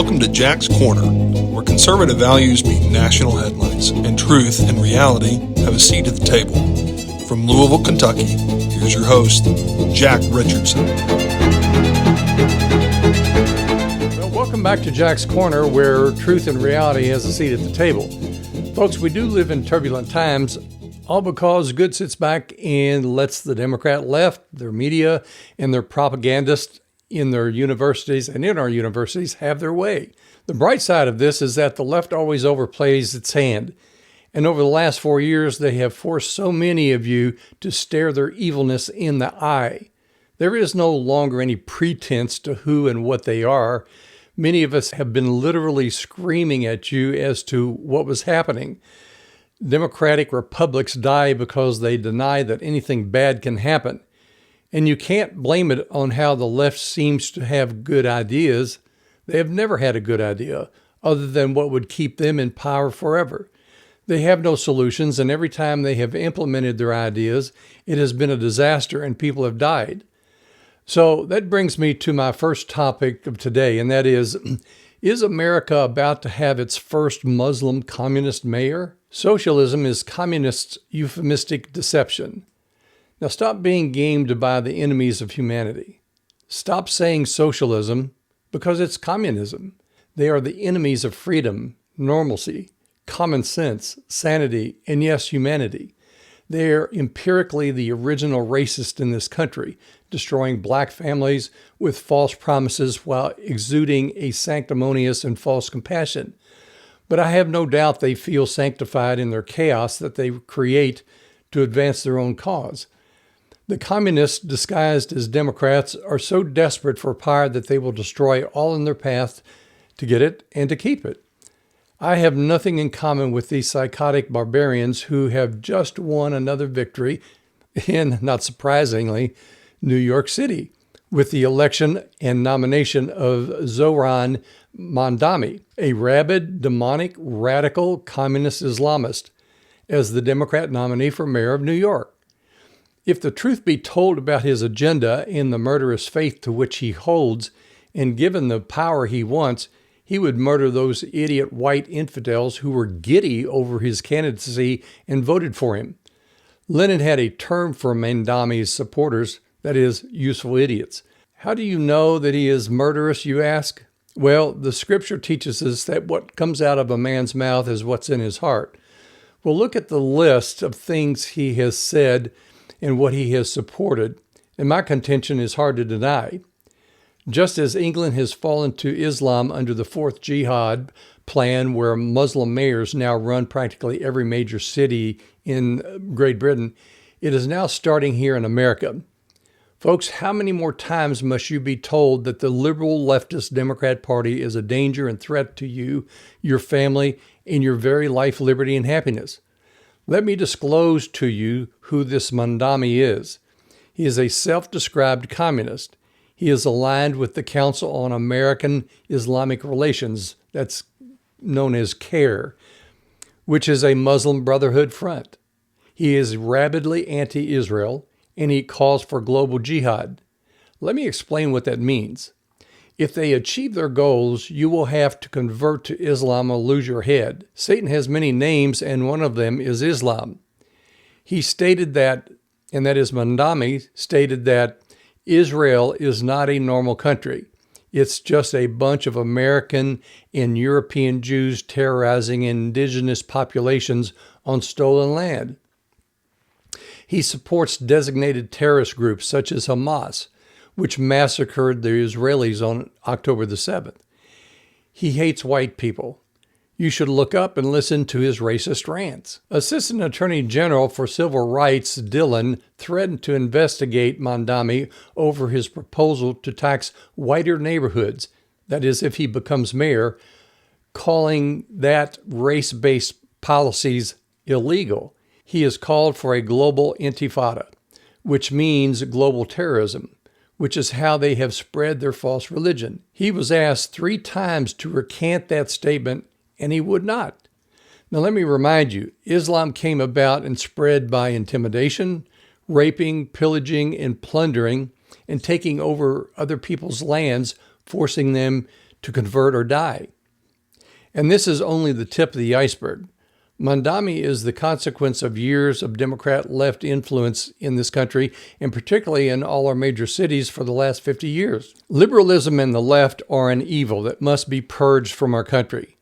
Welcome to Jack's Corner, where conservative values meet national headlines, and truth and reality have a seat at the table. From Louisville, Kentucky, here's your host, Jack Richardson. Well, welcome back to Jack's Corner, where truth and reality has a seat at the table. Folks, we do live in turbulent times, all because good sits back and lets the Democrat left, their media, and their propagandists in their universities and in our universities have their way. The bright side of this is that the left always overplays its hand. And over the last 4 years, they have forced so many of you to stare their evilness in the eye. There is no longer any pretense to who and what they are. Many of us have been literally screaming at you as to what was happening. Democratic republics die because they deny that anything bad can happen. And you can't blame it on how the left seems to have good ideas. They have never had a good idea other than what would keep them in power forever. They have no solutions, and every time they have implemented their ideas, it has been a disaster and people have died. So that brings me to my first topic of today, and that is America about to have its first Muslim communist mayor? Socialism is communists' euphemistic deception. Now stop being gamed by the enemies of humanity. Stop saying socialism because it's communism. They are the enemies of freedom, normalcy, common sense, sanity, and yes, humanity. They are empirically the original racist in this country, destroying black families with false promises while exuding a sanctimonious and false compassion. But I have no doubt they feel sanctified in their chaos that they create to advance their own cause. The communists, disguised as Democrats, are so desperate for power that they will destroy all in their path to get it and to keep it. I have nothing in common with these psychotic barbarians who have just won another victory in, not surprisingly, New York City, with the election and nomination of Zohran Mamdani, a rabid, demonic, radical communist Islamist, as the Democrat nominee for mayor of New York. If the truth be told about his agenda and the murderous faith to which he holds, and given the power he wants, he would murder those idiot white infidels who were giddy over his candidacy and voted for him. Lenin had a term for Mamdani's supporters, that is, useful idiots. How do you know that he is murderous, you ask? Well, the scripture teaches us that what comes out of a man's mouth is what's in his heart. Well, look at the list of things he has said and what he has supported, and my contention is hard to deny. Just as England has fallen to Islam under the Fourth Jihad plan, where Muslim mayors now run practically every major city in Great Britain, it is now starting here in America. Folks, how many more times must you be told that the liberal leftist Democrat Party is a danger and threat to you, your family, and your very life, liberty, and happiness? Let me disclose to you who this Mamdani is. He is a self-described communist. He is aligned with the Council on American Islamic Relations, that's known as CARE, which is a Muslim Brotherhood front. He is rabidly anti-Israel, and he calls for global jihad. Let me explain what that means. If they achieve their goals, you will have to convert to Islam or lose your head. Satan has many names, and one of them is Islam. He stated that, and that is Mamdani stated that Israel is not a normal country. It's just a bunch of American and European Jews terrorizing indigenous populations on stolen land. He supports designated terrorist groups such as Hamas, which massacred the Israelis on October the 7th. He hates white people. You should look up and listen to his racist rants. Assistant Attorney General for Civil Rights Dillon threatened to investigate Mamdani over his proposal to tax whiter neighborhoods, that is, if he becomes mayor, calling that race-based policies illegal. He has called for a global intifada, which means global terrorism, which is how they have spread their false religion. He was asked 3 times to recant that statement, and he would not. Now let me remind you, Islam came about and spread by intimidation, raping, pillaging, and plundering, and taking over other people's lands, forcing them to convert or die. And this is only the tip of the iceberg. Mandami is the consequence of years of Democrat left influence in this country, and particularly in all our major cities for the last 50 years. Liberalism and the left are an evil that must be purged from our country.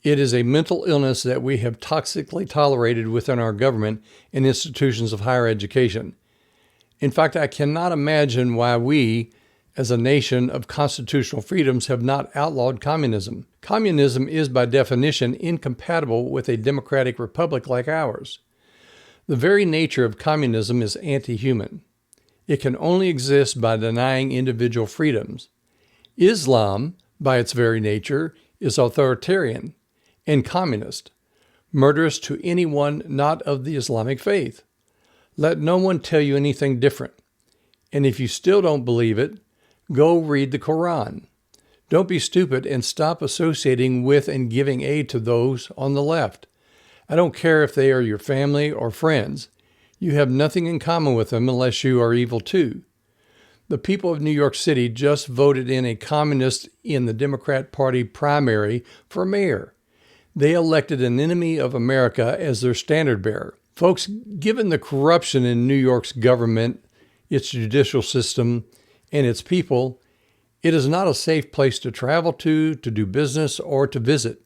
It is a mental illness that we have toxically tolerated within our government and institutions of higher education. In fact, I cannot imagine why we, as a nation of constitutional freedoms, have not outlawed communism. Communism is by definition incompatible with a democratic republic like ours. The very nature of communism is anti-human. It can only exist by denying individual freedoms. Islam, by its very nature, is authoritarian and communist, murderous to anyone not of the Islamic faith. Let no one tell you anything different. And if you still don't believe it, go read the Quran. Don't be stupid and stop associating with and giving aid to those on the left. I don't care if they are your family or friends. You have nothing in common with them unless you are evil too. The people of New York City just voted in a communist in the Democrat Party primary for mayor. They elected an enemy of America as their standard bearer. Folks, given the corruption in New York's government, its judicial system, and its people, it is not a safe place to travel to do business, or to visit.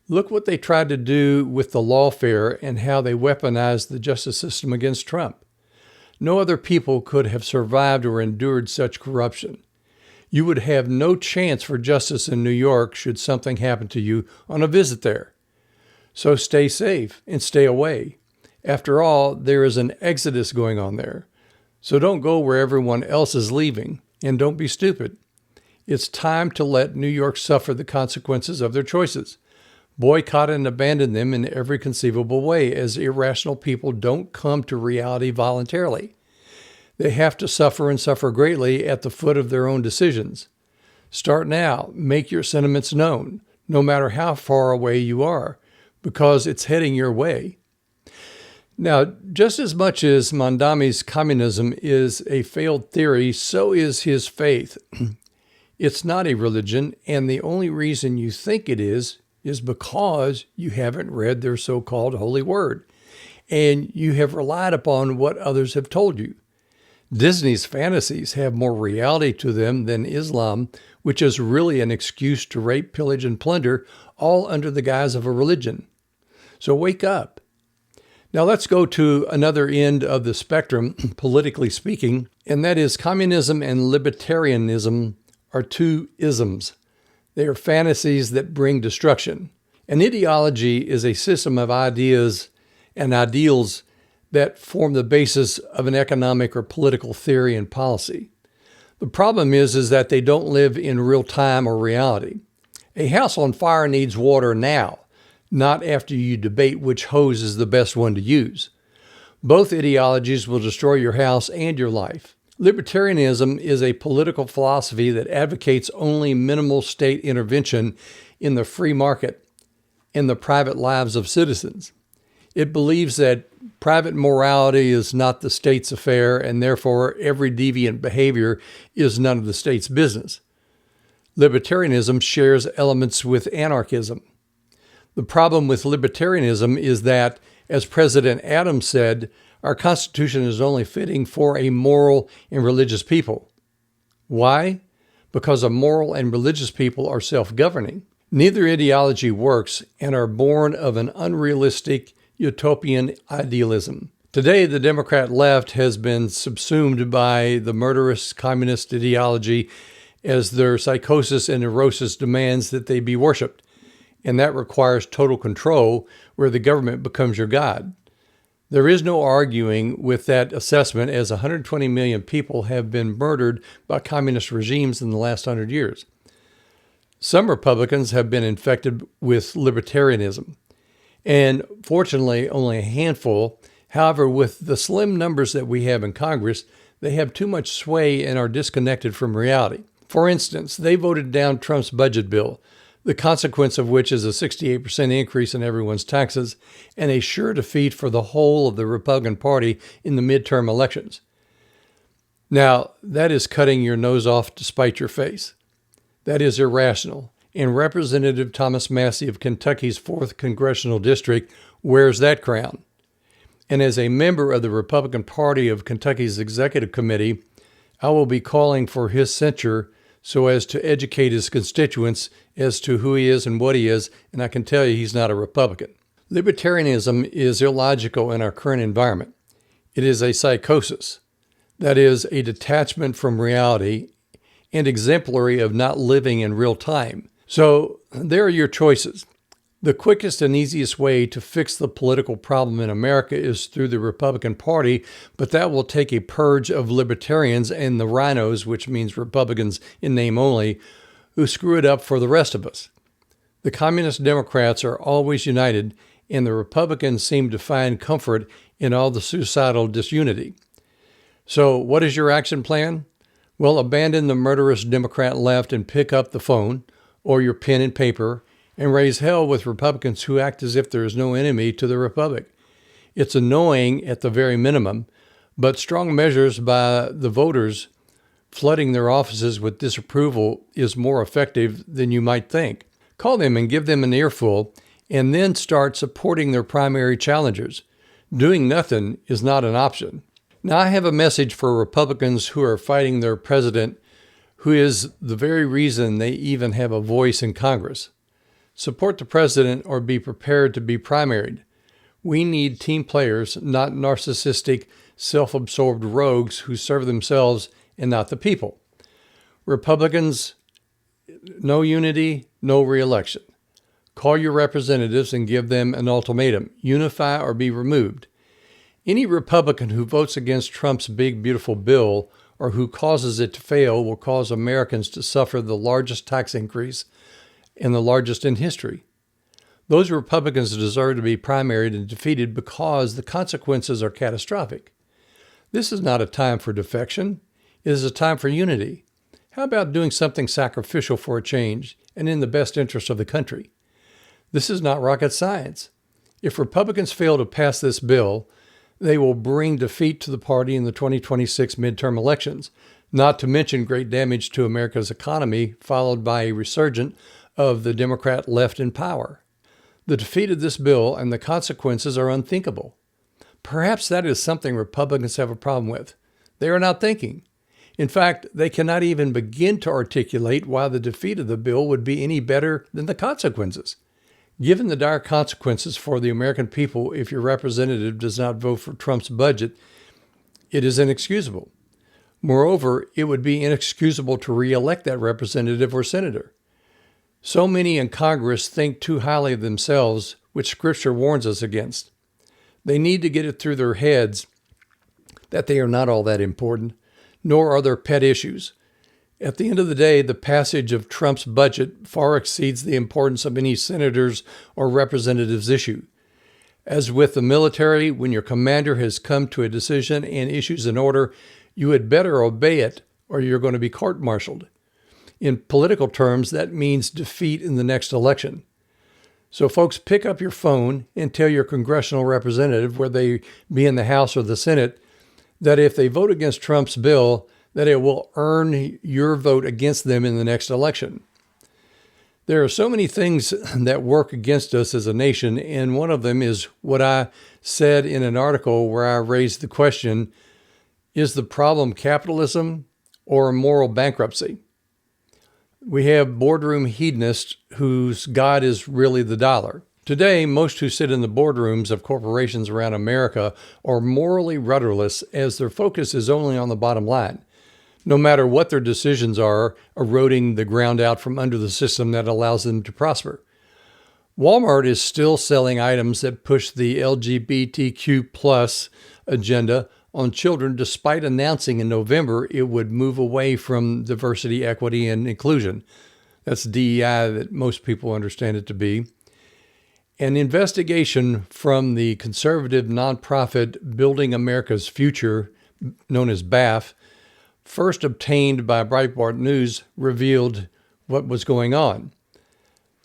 Look what they tried to do with the lawfare and how they weaponized the justice system against Trump. No other people could have survived or endured such corruption. You would have no chance for justice in New York should something happen to you on a visit there. So stay safe and stay away. After all, there is an exodus going on there. So don't go where everyone else is leaving, and don't be stupid. It's time to let New York suffer the consequences of their choices. Boycott and abandon them in every conceivable way, as irrational people don't come to reality voluntarily. They have to suffer and suffer greatly at the foot of their own decisions. Start now. Make your sentiments known, no matter how far away you are, because it's heading your way. Now, just as much as Mandami's communism is a failed theory, so is his faith. It's not a religion, and the only reason you think it is because you haven't read their so-called holy word, and you have relied upon what others have told you. Disney's fantasies have more reality to them than Islam, which is really an excuse to rape, pillage, and plunder, all under the guise of a religion. So wake up. Now let's go to another end of the spectrum, politically speaking, and that is communism and libertarianism are two isms. They are fantasies that bring destruction. An ideology is a system of ideas and ideals that form the basis of an economic or political theory and policy. The problem is that they don't live in real time or reality. A house on fire needs water now, not after you debate which hose is the best one to use. Both ideologies will destroy your house and your life. Libertarianism is a political philosophy that advocates only minimal state intervention in the free market and the private lives of citizens. It believes that private morality is not the state's affair, and therefore every deviant behavior is none of the state's business. Libertarianism shares elements with anarchism. The problem with libertarianism is that, as President Adams said, our Constitution is only fitting for a moral and religious people. Why? Because a moral and religious people are self-governing. Neither ideology works and are born of an unrealistic utopian idealism. Today, the Democrat left has been subsumed by the murderous communist ideology as their psychosis and neurosis demands that they be worshipped. And that requires total control, where the government becomes your God. There is no arguing with that assessment, as 120 million people have been murdered by communist regimes in the last 100 years. Some Republicans have been infected with libertarianism, and fortunately only a handful. However, with the slim numbers that we have in Congress, they have too much sway and are disconnected from reality. For instance, they voted down Trump's budget bill, the consequence of which is a 68% increase in everyone's taxes and a sure defeat for the whole of the Republican Party in the midterm elections. Now, that is cutting your nose off to spite your face. That is irrational. And Representative Thomas Massie of Kentucky's 4th Congressional District wears that crown. And as a member of the Republican Party of Kentucky's Executive Committee, I will be calling for his censure so as to educate his constituents as to who he is and what he is, and I can tell you he's not a Republican. Libertarianism is illogical in our current environment. It is a psychosis, that is, a detachment from reality and exemplary of not living in real time. So there are your choices. The quickest and easiest way to fix the political problem in America is through the Republican Party, but that will take a purge of libertarians and the rhinos, which means Republicans in name only, who screw it up for the rest of us. The communist Democrats are always united, and the Republicans seem to find comfort in all the suicidal disunity. So what is your action plan? Well, abandon the murderous Democrat left and pick up the phone or your pen and paper and raise hell with Republicans who act as if there is no enemy to the Republic. It's annoying at the very minimum, but strong measures by the voters flooding their offices with disapproval is more effective than you might think. Call them and give them an earful, and then start supporting their primary challengers. Doing nothing is not an option. Now, I have a message for Republicans who are fighting their president, who is the very reason they even have a voice in Congress. Support the president or be prepared to be primaried. We need team players, not narcissistic, self-absorbed rogues who serve themselves and not the people. Republicans, no unity, no re-election. Call your representatives and give them an ultimatum. Unify or be removed. Any Republican who votes against Trump's big, beautiful bill or who causes it to fail will cause Americans to suffer the largest tax increase and the largest in history. Those Republicans deserve to be primaried and defeated because the consequences are catastrophic. This is not a time for defection. It is a time for unity. How about doing something sacrificial for a change and in the best interest of the country? This is not rocket science. If Republicans fail to pass this bill, they will bring defeat to the party in the 2026 midterm elections, not to mention great damage to America's economy, followed by a resurgence of the Democrat left in power. The defeat of this bill and the consequences are unthinkable. Perhaps that is something Republicans have a problem with. They are not thinking. In fact, they cannot even begin to articulate why the defeat of the bill would be any better than the consequences. Given the dire consequences for the American people if your representative does not vote for Trump's budget, it is inexcusable. Moreover, it would be inexcusable to re-elect that representative or senator. So many in Congress think too highly of themselves, which Scripture warns us against. They need to get it through their heads that they are not all that important, nor are their pet issues. At the end of the day, the passage of Trump's budget far exceeds the importance of any senator's or representative's issue. As with the military, when your commander has come to a decision and issues an order, you had better obey it or you're going to be court-martialed. In political terms, that means defeat in the next election. So folks, pick up your phone and tell your congressional representative, whether they be in the House or the Senate, that if they vote against Trump's bill, that it will earn your vote against them in the next election. There are so many things that work against us as a nation, and one of them is what I said in an article where I raised the question, is the problem capitalism or moral bankruptcy? We have boardroom hedonists whose God is really the dollar. Today, most who sit in the boardrooms of corporations around America are morally rudderless as their focus is only on the bottom line. No matter what their decisions are, eroding the ground out from under the system that allows them to prosper. Walmart is still selling items that push the LGBTQ+ agenda on children, despite announcing in November it would move away from diversity, equity, and inclusion. That's DEI that most people understand it to be. An investigation from the conservative nonprofit Building America's Future, known as BAF, first obtained by Breitbart News, revealed what was going on.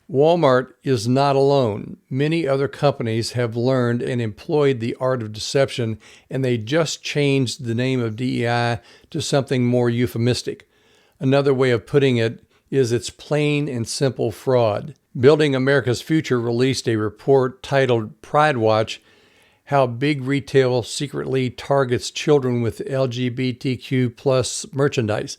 Walmart is not alone. Many other companies have learned and employed the art of deception, and they just changed the name of DEI to something more euphemistic. Another way of putting it is its plain and simple fraud. Building America's Future released a report titled Pride Watch: How Big Retail Secretly Targets Children with LGBTQ plus merchandise,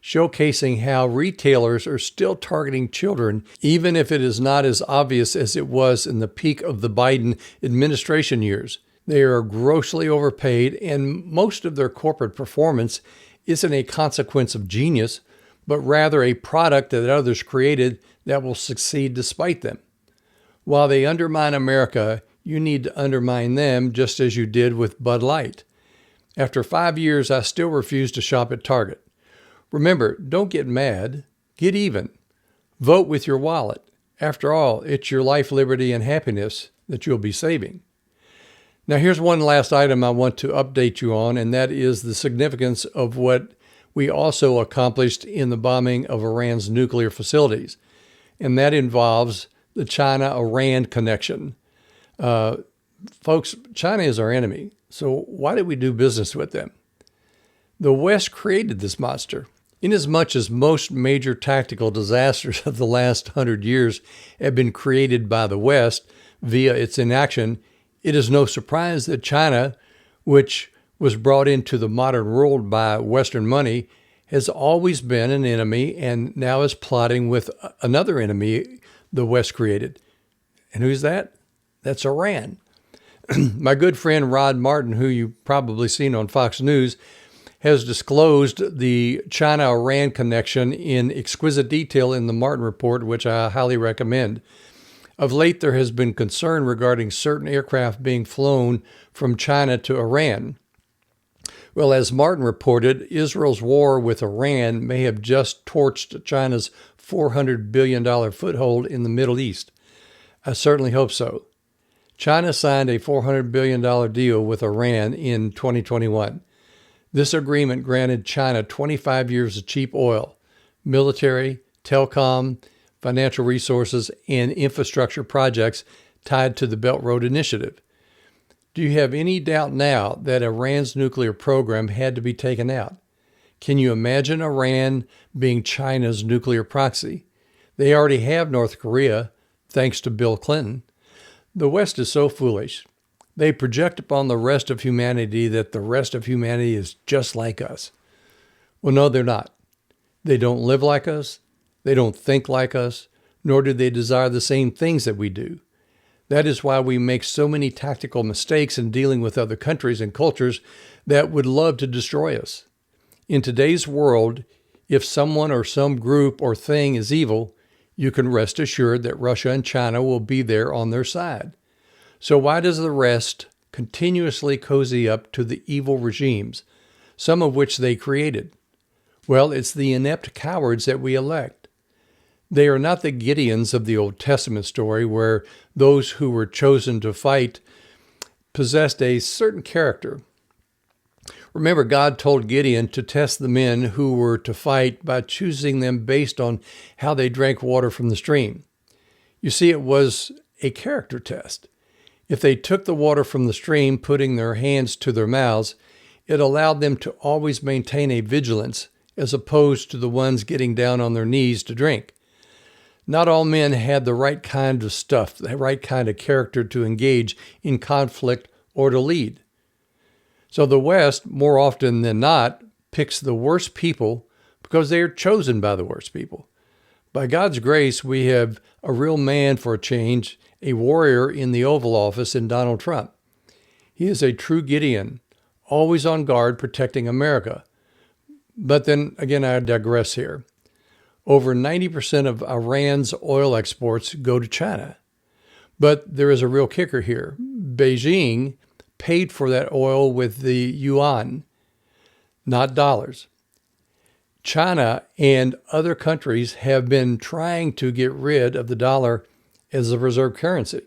showcasing how retailers are still targeting children, even if it is not as obvious as it was in the peak of the Biden administration years. They are grossly overpaid, and most of their corporate performance isn't a consequence of genius, but rather a product that others created that will succeed despite them. While they undermine America, you need to undermine them just as you did with Bud Light. After 5 years, I still refuse to shop at Target. Remember, don't get mad, get even. Vote with your wallet. After all, it's your life, liberty, and happiness that you'll be saving. Now, here's one last item I want to update you on, and that is the significance of what we also accomplished in the bombing of Iran's nuclear facilities. And that involves the China-Iran connection. Folks, China is our enemy. So why did we do business with them? The West created this monster. Inasmuch as most major tactical disasters of the last 100 years have been created by the West via its inaction, it is no surprise that China, which was brought into the modern world by Western money, has always been an enemy and now is plotting with another enemy the West created. And who's that? That's Iran. My good friend Rod Martin, who you've probably seen on Fox News, has disclosed the China-Iran connection in exquisite detail in the Martin Report, which I highly recommend. Of late, there has been concern regarding certain aircraft being flown from China to Iran. Well, as Martin reported, Israel's war with Iran may have just torched China's $400 billion foothold in the Middle East. I certainly hope so. China signed a $400 billion deal with Iran in 2021. This agreement granted China 25 years of cheap oil, military, telecom, financial resources, and infrastructure projects tied to the Belt Road Initiative. Do you have any doubt now that Iran's nuclear program had to be taken out? Can you imagine Iran being China's nuclear proxy? They already have North Korea, thanks to Bill Clinton. The West is so foolish. They project upon the rest of humanity that the rest of humanity is just like us. Well, no, they're not. They don't live like us. They don't think like us, nor do they desire the same things that we do. That is why we make so many tactical mistakes in dealing with other countries and cultures that would love to destroy us. In today's world, if someone or some group or thing is evil, you can rest assured that Russia and China will be there on their side. So why does the rest continuously cozy up to the evil regimes, some of which they created? Well, it's the inept cowards that we elect. They are not the Gideons of the Old Testament story, where those who were chosen to fight possessed a certain character. Remember, God told Gideon to test the men who were to fight by choosing them based on how they drank water from the stream. You see, it was a character test. If they took the water from the stream, putting their hands to their mouths, it allowed them to always maintain a vigilance, as opposed to the ones getting down on their knees to drink. Not all men had the right kind of stuff, the right kind of character to engage in conflict or to lead. So the West, more often than not, picks the worst people because they are chosen by the worst people. By God's grace, we have a real man for a change, a warrior in the Oval Office in Donald Trump. He is a true Gideon, always on guard protecting America. But then again, I digress here. Over 90% of Iran's oil exports go to China. But there is a real kicker here. Beijing paid for that oil with the yuan, not dollars. China and other countries have been trying to get rid of the dollar as a reserve currency.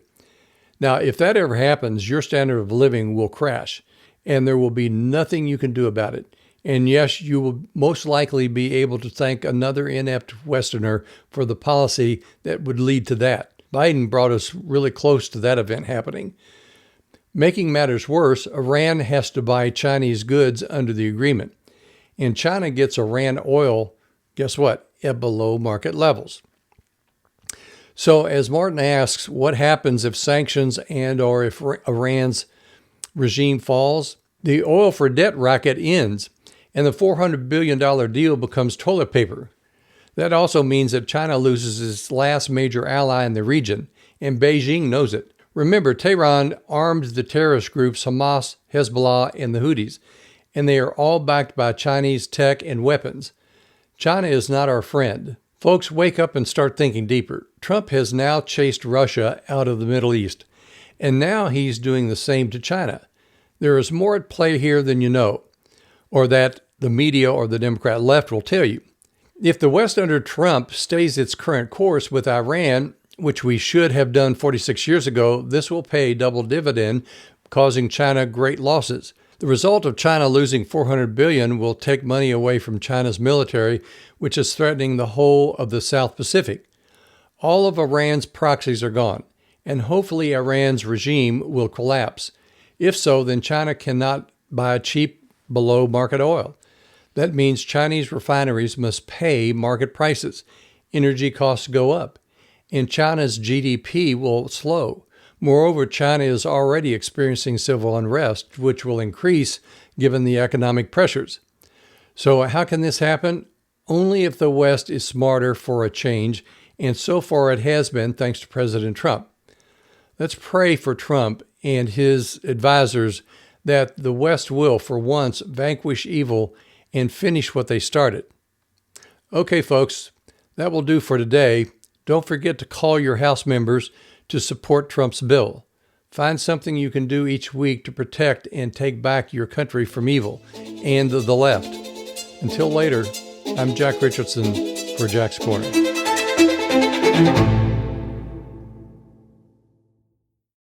Now, if that ever happens, your standard of living will crash, and there will be nothing you can do about it. And yes, you will most likely be able to thank another inept Westerner for the policy that would lead to that. Biden brought us really close to that event happening. Making matters worse, Iran has to buy Chinese goods under the agreement. And China gets Iran oil, guess what, at below market levels. So as Martin asks, what happens if sanctions and or if Iran's regime falls? The oil for debt racket ends and the $400 billion deal becomes toilet paper. That also means that China loses its last major ally in the region, and Beijing knows it. Remember, Tehran armed the terrorist groups Hamas, Hezbollah, and the Houthis, and they are all backed by Chinese tech and weapons. China is not our friend. Folks, wake up and start thinking deeper. Trump has now chased Russia out of the Middle East, and now he's doing the same to China. There is more at play here than you know, or that the media or the Democrat left will tell you. If the West under Trump stays its current course with Iran, which we should have done 46 years ago, this will pay double dividend, causing China great losses. The result of China losing $400 billion will take money away from China's military, which is threatening the whole of the South Pacific. All of Iran's proxies are gone, and hopefully Iran's regime will collapse. If so, then China cannot buy cheap below-market oil. That means Chinese refineries must pay market prices. Energy costs go up, and China's GDP will slow. Moreover, China is already experiencing civil unrest, which will increase given the economic pressures. So how can this happen? Only if the West is smarter for a change, and so far it has been thanks to President Trump. Let's pray for Trump and his advisors that the West will, for once, vanquish evil and finish what they started. Okay, folks, that will do for today. Don't forget to call your House members to support Trump's bill. Find something you can do each week to protect and take back your country from evil and the left. Until later, I'm Jack Richardson for Jack's Corner.